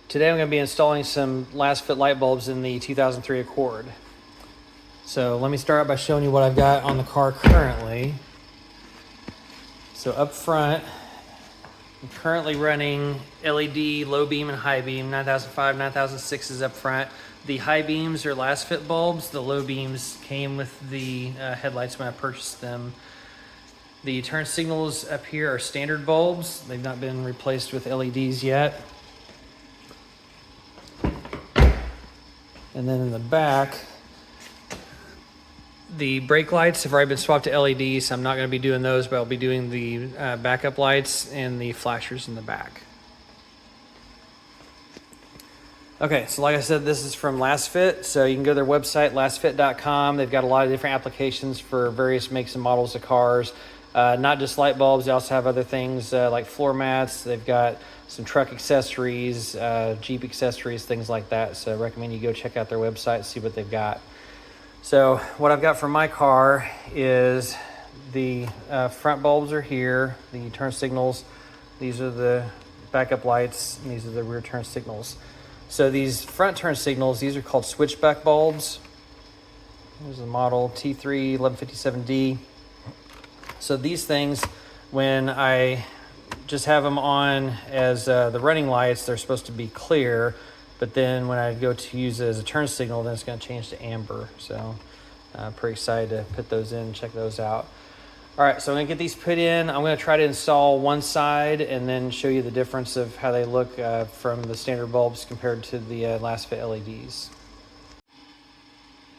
Today I'm going to be installing some Lasfit light bulbs in the 2003 Accord. So let me start out by showing you what I've got on the car currently. So up front, I'm currently running LED low beam and high beam, 9005, 9006 is up front. The high beams are Lasfit bulbs. The low beams came with the headlights when I purchased them. The turn signals up here are standard bulbs. They've not been replaced with LEDs yet. And then in the back, the brake lights have already been swapped to LEDs, so I'm not going to be doing those, but I'll be doing the backup lights and the flashers in the back. Okay, so like I said, this is from Lasfit, so you can go to their website, lasfit.com. They've got a lot of different applications for various makes and models of cars. Not just light bulbs, they also have other things like floor mats. They've got some truck accessories, Jeep accessories, things like that. So I recommend you go check out their website, see what they've got. So what I've got for my car is the front bulbs are here, the turn signals. These are the backup lights, and these are the rear turn signals. So these front turn signals, these are called switchback bulbs. There's the model T3 1157D. So these things, when I just have them on as the running lights, they're supposed to be clear, but then when I go to use it as a turn signal, then it's going to change to amber. So pretty excited to put those in and check those out. All right, so I'm going to get these put in. I'm going to try to install one side and then show you the difference of how they look from the standard bulbs compared to the Lasfit LEDs.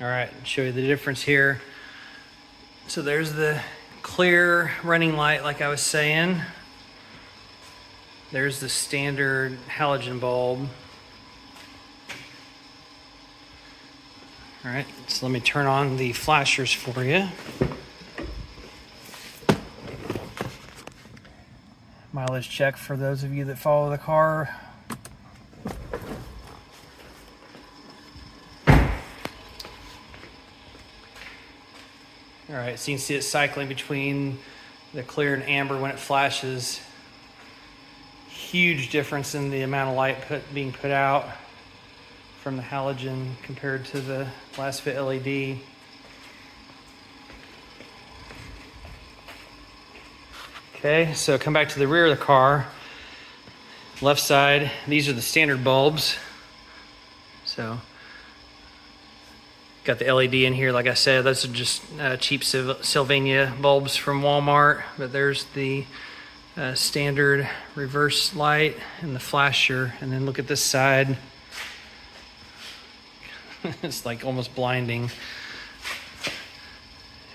All right, show you the difference here. So there's the clear running light, like I was saying. There's the standard halogen bulb. All right, so let me turn on the flashers for you. Mileage check for those of you that follow the car. All right, so you can see it cycling between the clear and amber when it flashes. Huge difference in the amount of light being put out from the halogen compared to the Lasfit LED. Okay, so come back to the rear of the car. Left side, these are the standard bulbs. So, got the LED in here, like I said. Those are just cheap Sylvania bulbs from Walmart. But there's the standard reverse light and the flasher. And then look at this side. It's like almost blinding.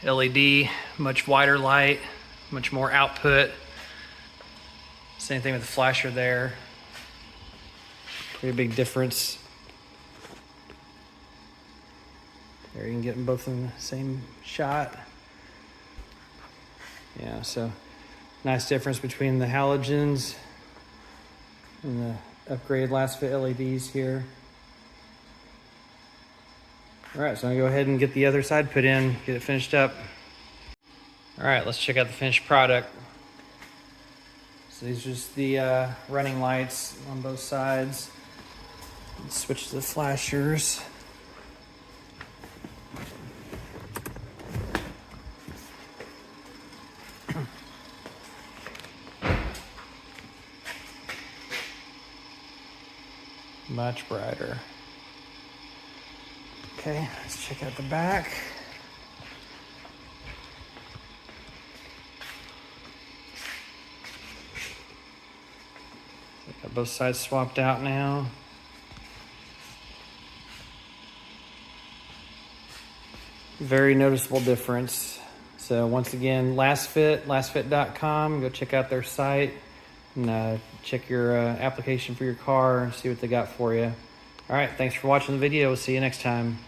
LED, much wider light, much more output. Same thing with the flasher there. Pretty big difference. There, you can get them both in the same shot. Yeah, so nice difference between the halogens and the upgraded Lasfit LEDs here. All right, so I'm gonna go ahead and get the other side put in, get it finished up. All right, let's check out the finished product. So these are just the running lights on both sides. Let's switch to the flashers. Much brighter. Okay, let's check out the back. Got both sides swapped out now. Very noticeable difference. So once again, lasfit.com. Go check out their site and check your application for your car and see what they got for you. All right, thanks for watching the video. We'll see you next time.